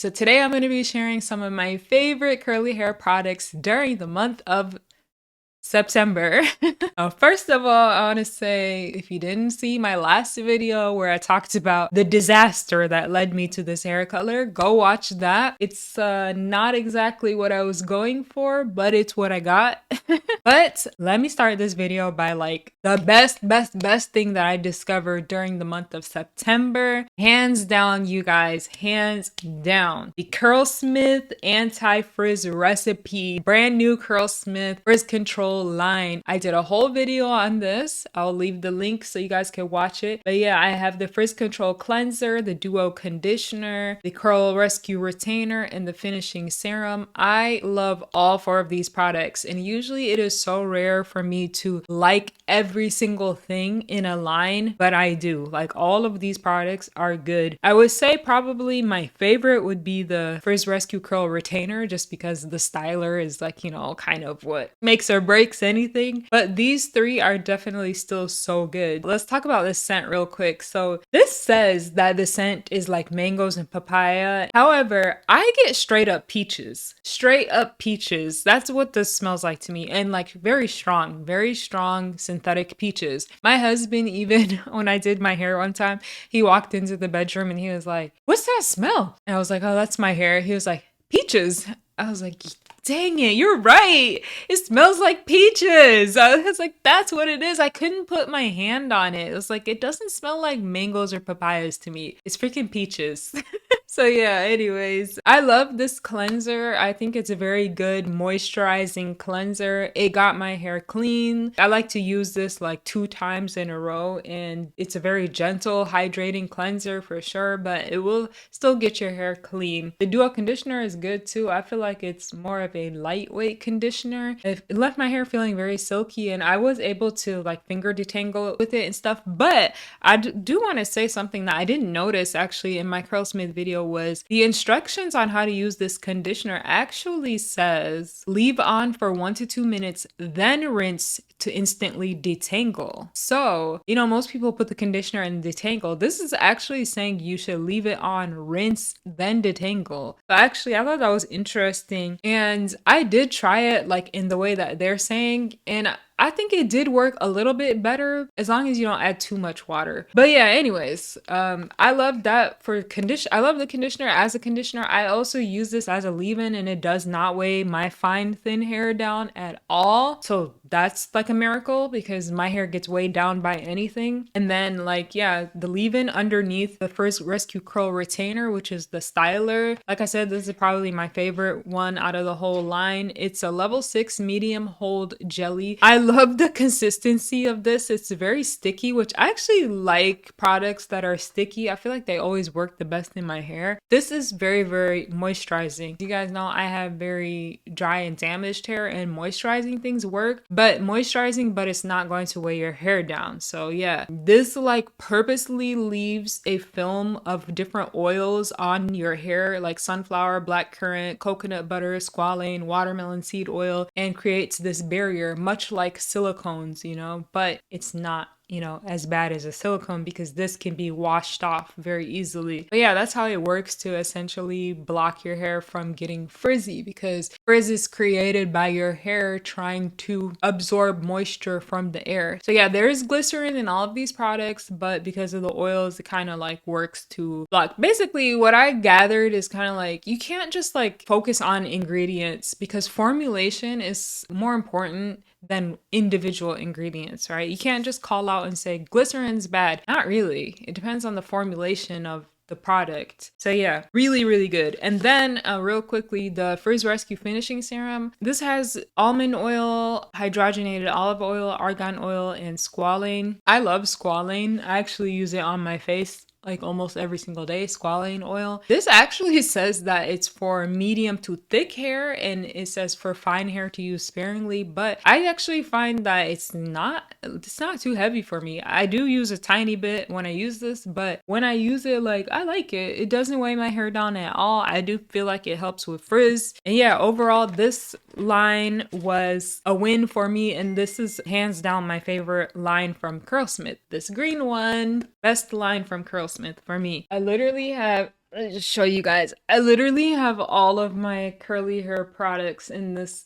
So today I'm going to be sharing some of my favorite curly hair products during the month of September. First of all, I want to say if you didn't see my last video where I talked about the disaster that led me to this hair color, go watch that. It's not exactly what I was going for, but it's what I got. But let me start this video by like the best thing that I discovered during the month of September. Hands down, you guys, hands down. The Curlsmith Anti-Frizz recipe, brand new Curlsmith Frizz Control line. I did a whole video on this. I'll leave the link so you guys can watch it. But yeah, I have the Frizz Control Cleanser, the Duo Conditioner, the Curl Rescue Retainer, and the Finishing Serum. I love all four of these products, and usually it is so rare for me to like every single thing in a line, but I do. Like, all of these products are good. I would say probably my favorite would be the Frizz Rescue Curl Retainer, just because the styler is like, you know, kind of what makes or breaks anything. But these three are definitely still so good. Let's talk about this scent real quick. So this says that the scent is like mangoes and papaya. However, I get straight up peaches. Straight up peaches. That's what this smells like to me. And like very strong synthetic peaches. My husband, even when I did my hair one time, he walked into the bedroom and he was like, "What's that smell?" And I was like, "Oh, that's my hair." He was like, "Peaches." I was like, "Dang it, you're right. It smells like peaches." I was like, that's what it is. I couldn't put my hand on it. It was like, it doesn't smell like mangoes or papayas to me. It's freaking peaches. So yeah, anyways, I love this cleanser. I think it's a very good moisturizing cleanser. It got my hair clean. I like to use this like 2 times in a row, and it's a very gentle, hydrating cleanser for sure, but it will still get your hair clean. The Duo Conditioner is good too. I feel like it's more of a lightweight conditioner. It left my hair feeling very silky, and I was able to like finger detangle with it and stuff. But I do want to say something that I didn't notice actually in my Curlsmith video was the instructions on how to use this conditioner actually says leave on for 1 to 2 minutes, then rinse to instantly detangle. So, you know, most people put the conditioner in detangle. This is actually saying you should leave it on, rinse, then detangle. So actually, I thought that was interesting. And I did try it like in the way that they're saying, and I think it did work a little bit better as long as you don't add too much water. But yeah, anyways, I love that for condition. I love the conditioner as a conditioner. I also use this as a leave-in, and it does not weigh my fine thin hair down at all. So that's like a miracle because my hair gets weighed down by anything. And then like, yeah, the leave-in underneath the Frizz Rescue Curl Retainer, which is the styler. Like I said, this is probably my favorite one out of the whole line. It's a level 6 medium hold jelly. I love the consistency of this. It's very sticky, which I actually like products that are sticky. I feel like they always work the best in my hair. This is very moisturizing. You guys know I have very dry and damaged hair, and moisturizing things work, but it's not going to weigh your hair down. So yeah, this like purposely leaves a film of different oils on your hair, like sunflower, blackcurrant, coconut butter, squalane, watermelon seed oil, and creates this barrier much like silicones, you know, but it's not, you know, as bad as a silicone because this can be washed off very easily. But yeah, that's how it works to essentially block your hair from getting frizzy, because frizz is created by your hair trying to absorb moisture from the air. So yeah, there is glycerin in all of these products, but because of the oils, it kind of like works to block. Basically, what I gathered is kind of like you can't just like focus on ingredients because formulation is more important than individual ingredients, right? You can't just call out and say glycerin's bad. Not really. It depends on the formulation of the product. So yeah, really good. And then real quickly, the Frizz Rescue Finishing Serum. This has almond oil, hydrogenated olive oil, argan oil, and squalane. I love squalane. I actually use it on my face like almost every single day, squalane oil. This actually says that it's for medium to thick hair, and it says for fine hair to use sparingly, but I actually find that it's not too heavy for me. I do use a tiny bit when I use this, but when I use it, like, I like it. It doesn't weigh my hair down at all. I do feel like it helps with frizz. And yeah, overall, this line was a win for me, and this is hands down my favorite line from Curlsmith. This green one, best line from Curlsmith for me. I literally have Let me just show you guys. I literally have all of my curly hair products in this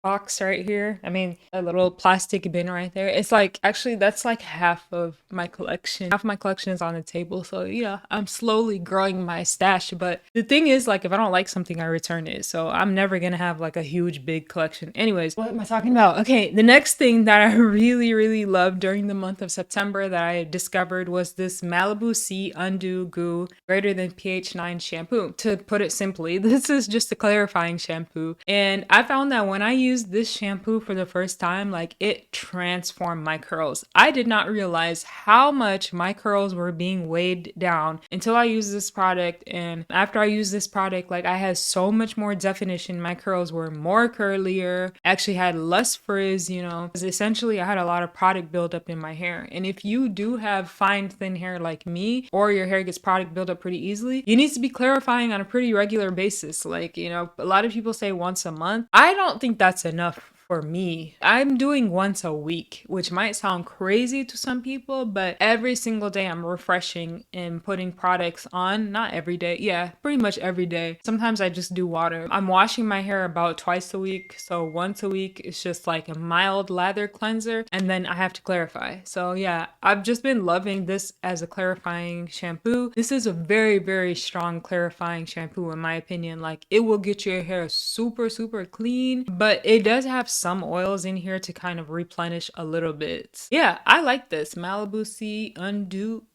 box right here. I mean, a little plastic bin right there. It's like, actually, that's like half of my collection. Half of my collection is on the table. So, yeah, I'm slowly growing my stash. But the thing is, like, if I don't like something, I return it. So I'm never gonna have like a huge, big collection. Anyways, what am I talking about? Okay, the next thing that I really, really loved during the month of September that I discovered was this Malibu C Un-Do-Goo greater than pH 9 shampoo. To put it simply, this is just a clarifying shampoo. And I found that when I used this shampoo for the first time, like it transformed my curls. I did not realize how much my curls were being weighed down until I used this product. And after I used this product, like I had so much more definition. My curls were more curlier. I actually had less frizz, you know, because essentially I had a lot of product buildup in my hair. And if you do have fine, thin hair like me, or your hair gets product buildup pretty easily, you need to be clarifying on a pretty regular basis. Like, you know, a lot of people say once a month. I don't think that's enough for me. I'm doing once a week, which might sound crazy to some people, but every single day I'm refreshing and putting products on. Not every day. Yeah, pretty much every day. Sometimes I just do water. I'm washing my hair about twice a week. So once a week it's just like a mild lather cleanser, and then I have to clarify. So yeah, I've just been loving this as a clarifying shampoo. This is a very, very strong clarifying shampoo in my opinion. Like it will get your hair super, super clean, but it does have some oils in here to kind of replenish a little bit. Yeah, I like this Malibu C Un-Do-Goo.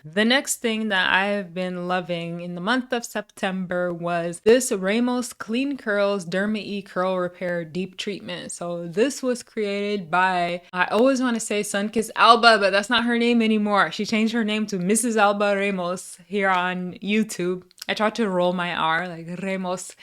The next thing that I've been loving in the month of September was this Ramos Clean Curls Derma E Curl Repair Deep Treatment. So this was created by, I always want to say Sunkissed Alba, but that's not her name anymore. She changed her name to Mrs. Alba Ramos here on YouTube. I tried to roll my R like Ramos.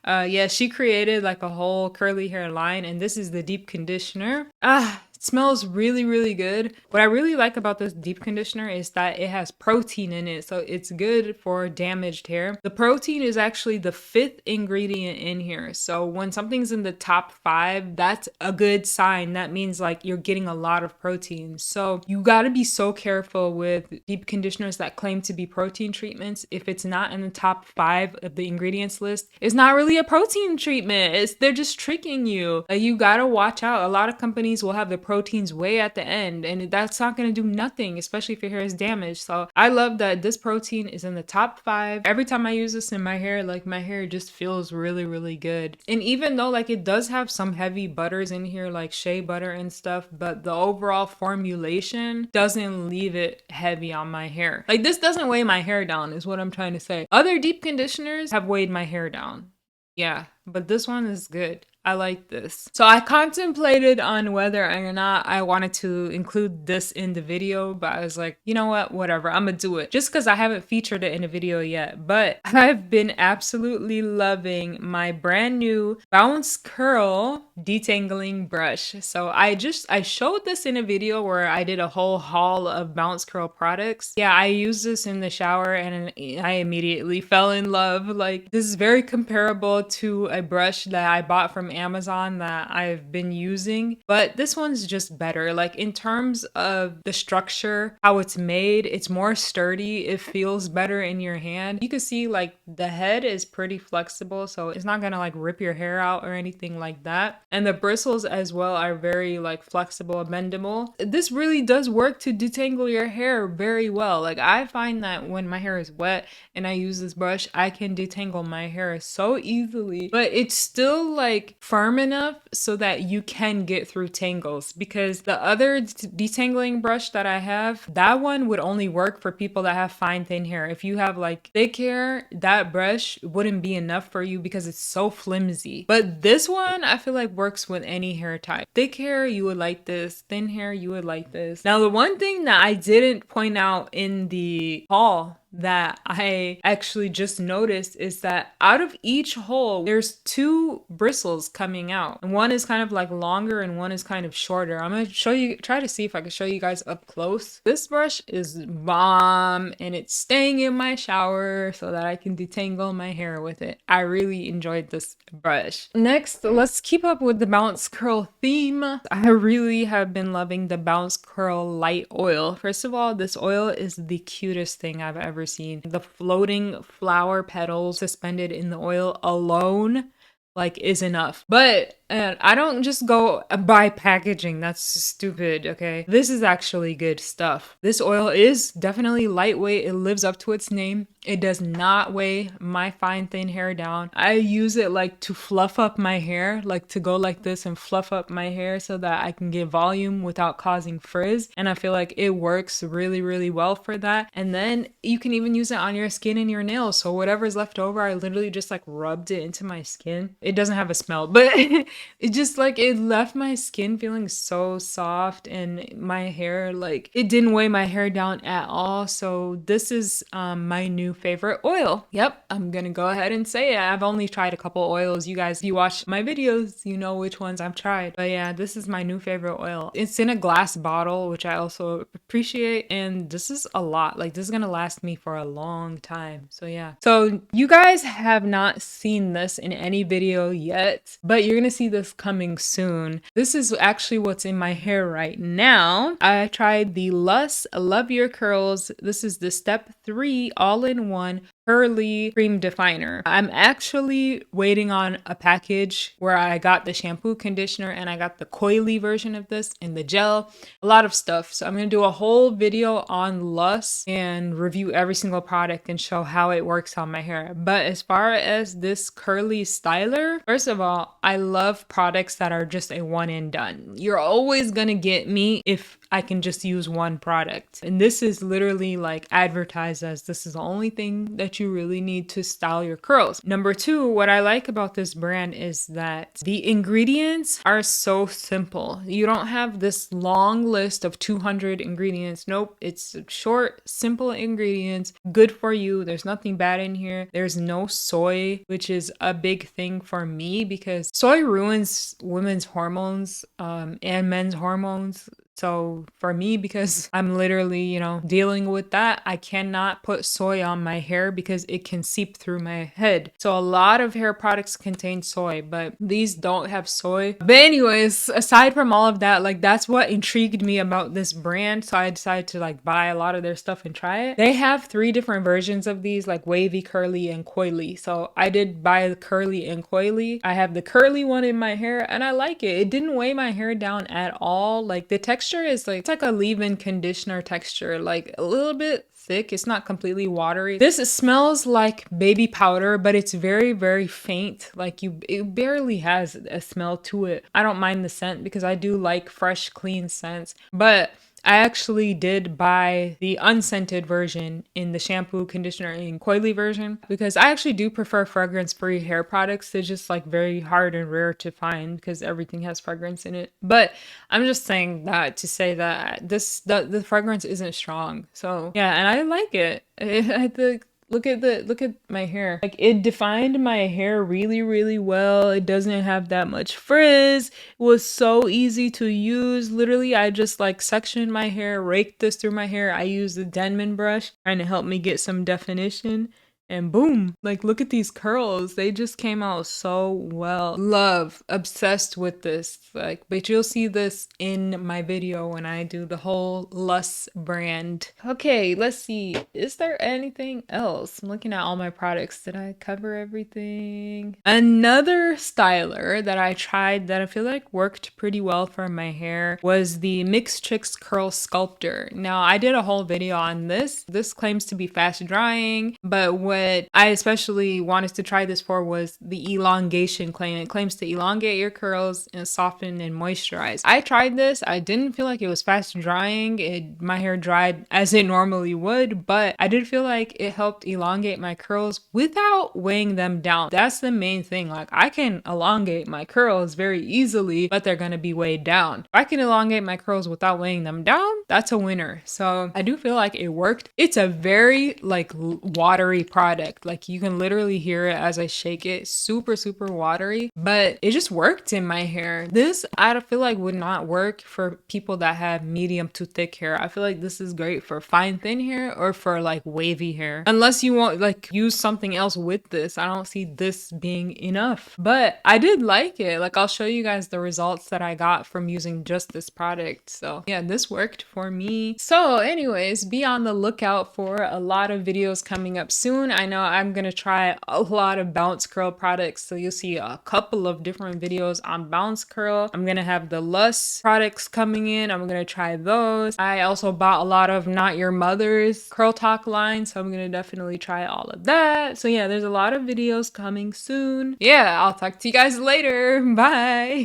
Yeah, she created like a whole curly hair line, and this is the deep conditioner. It smells really, really good. What I really like about this deep conditioner is that it has protein in it, so it's good for damaged hair. The protein is actually the 5th ingredient in here. So when something's in the top 5, that's a good sign. That means like you're getting a lot of protein. So you gotta be so careful with deep conditioners that claim to be protein treatments. If it's not in the top 5 of the ingredients list, it's not really a protein treatment. They're just tricking you. You gotta watch out. A lot of companies will have the proteins way at the end, and that's not going to do nothing, especially if your hair is damaged. So I love that this protein is in the top 5. Every time I use this in my hair, like my hair just feels really, really good. And even though like it does have some heavy butters in here, like shea butter and stuff, but the overall formulation doesn't leave it heavy on my hair. Like this doesn't weigh my hair down is what I'm trying to say. Other deep conditioners have weighed my hair down. Yeah, but this one is good. I like this. So I contemplated on whether or not I wanted to include this in the video, but I was like, you know what, whatever, I'm gonna do it. Just because I haven't featured it in a video yet. But I've been absolutely loving my brand new Bounce Curl Detangling Brush. So I showed this in a video where I did a whole haul of Bounce Curl products. Yeah, I used this in the shower and I immediately fell in love. Like this is very comparable to a brush that I bought from Amazon that I've been using, but this one's just better. Like in terms of the structure, how it's made, it's more sturdy. It feels better in your hand. You can see like the head is pretty flexible, so it's not gonna like rip your hair out or anything like that. And the bristles as well are very like flexible, bendable. This really does work to detangle your hair very well. Like I find that when my hair is wet and I use this brush, I can detangle my hair so easily, but it's still like firm enough so that you can get through tangles, because the other detangling brush that I have, that one would only work for people that have fine thin hair. If you have like thick hair, that brush wouldn't be enough for you because it's so flimsy. But this one I feel like works with any hair type. Thick hair, you would like this. Thin hair, you would like this. Now the one thing that I didn't point out in the haul that I actually just noticed is that out of each hole, there's 2 bristles coming out. And one is kind of like longer and one is kind of shorter. I'm gonna show you, try to see if I can show you guys up close. This brush is bomb and it's staying in my shower so that I can detangle my hair with it. I really enjoyed this brush. Next, let's keep up with the Bounce Curl theme. I really have been loving the Bounce Curl light oil. First of all, this oil is the cutest thing I've ever ever seen. The floating flower petals suspended in the oil alone like is enough. But I don't just go buy packaging. That's stupid, okay? This is actually good stuff. This oil is definitely lightweight. It lives up to its name. It does not weigh my fine thin hair down. I use it like to fluff up my hair, like to go like this and fluff up my hair so that I can get volume without causing frizz. And I feel like it works really, really well for that. And then you can even use it on your skin and your nails. So whatever's left over, I literally just like rubbed it into my skin. It doesn't have a smell, but it just like it left my skin feeling so soft, and my hair, like, it didn't weigh my hair down at all. So this is my new favorite oil. Yep, I'm gonna go ahead and say it. I've only tried a couple oils. You guys, if you watch my videos, you know which ones I've tried. But yeah, this is my new favorite oil. It's in a glass bottle, which I also appreciate, and this is a lot. Like, this is gonna last me for a long time. So yeah. So you guys have not seen this in any video yet, but you're gonna see this coming soon. This is actually what's in my hair right now. I tried the LUS Love Your Curls. This is the step 3 all-in-one curly cream definer. I'm actually waiting on a package where I got the shampoo, conditioner, and I got the coily version of this and the gel, a lot of stuff. So I'm gonna do a whole video on LUS and review every single product and show how it works on my hair. But as far as this curly styler, first of all, I love products that are just a one and done. You're always gonna get me if I can just use one product. And this is literally like advertised as this is the only thing that you really need to style your curls. Number 2, what I like about this brand is that the ingredients are so simple. You don't have this long list of 200 ingredients. Nope, it's short, simple ingredients, good for you. There's nothing bad in here. There's no soy, which is a big thing for me because soy ruins women's hormones and men's hormones. So for me, because I'm literally, you know, dealing with that, I cannot put soy on my hair because it can seep through my head. So a lot of hair products contain soy, but these don't have soy. But anyways, aside from all of that, like, that's what intrigued me about this brand. So I decided to like buy a lot of their stuff and try it. They have 3 different versions of these, like wavy, curly, and coily. So I did buy the curly and coily. I have the curly one in my hair and I like it. It didn't weigh my hair down at all. Like, the texture is like, it's like a leave-in conditioner texture, like a little bit thick. It's not completely watery. This smells like baby powder, but it's very, very faint. Like, it barely has a smell to it. I don't mind the scent because I do like fresh, clean scents, but I actually did buy the unscented version in the shampoo, conditioner, and coily version because I actually do prefer fragrance-free hair products. They're just like very hard and rare to find because everything has fragrance in it. But I'm just saying that to say that the fragrance isn't strong. So yeah, and I like it. I think look at my hair. Like, it defined my hair really, really well. It doesn't have that much frizz. It was so easy to use. Literally, I just like sectioned my hair, raked this through my hair. I used the Denman brush trying to help me get some definition. And boom, like, look at these curls. They just came out so well. Love, obsessed with this. Like, but you'll see this in my video when I do the whole LUS brand. Okay, let's see. Is there anything else? I'm looking at all my products. Did I cover everything? Another styler that I tried that I feel like worked pretty well for my hair was the Mixed Chicks Curl Sculptor. Now, I did a whole video on this. This claims to be fast drying, but what I especially wanted to try this for was the elongation claim. It claims to elongate your curls and soften and moisturize. I tried this. I didn't feel like it was fast drying. My hair dried as it normally would, but I did feel like it helped elongate my curls without weighing them down. That's the main thing. Like, I can elongate my curls very easily, but they're gonna be weighed down. If I can elongate my curls without weighing them down, that's a winner. So I do feel like it worked. It's a very like watery product. product. Like you can literally hear it as I shake it. Super, super watery, but it just worked in my hair. This, I feel like would not work for people that have medium to thick hair. I feel like this is great for fine, thin hair or for like wavy hair. Unless you want like use something else with this. I don't see this being enough, but I did like it. Like I'll show you guys the results that I got from using just this product. So yeah, this worked for me. So anyways, be on the lookout for a lot of videos coming up soon. I know I'm gonna try a lot of bounce curl products, so you'll see a couple of different videos on bounce curl. I'm gonna have the LUS products coming in. I'm gonna try those. I also bought a lot of Not Your Mother's Curl Talk line, so I'm gonna definitely try all of that. So yeah, there's a lot of videos coming soon. Yeah, I'll talk to you guys later. Bye.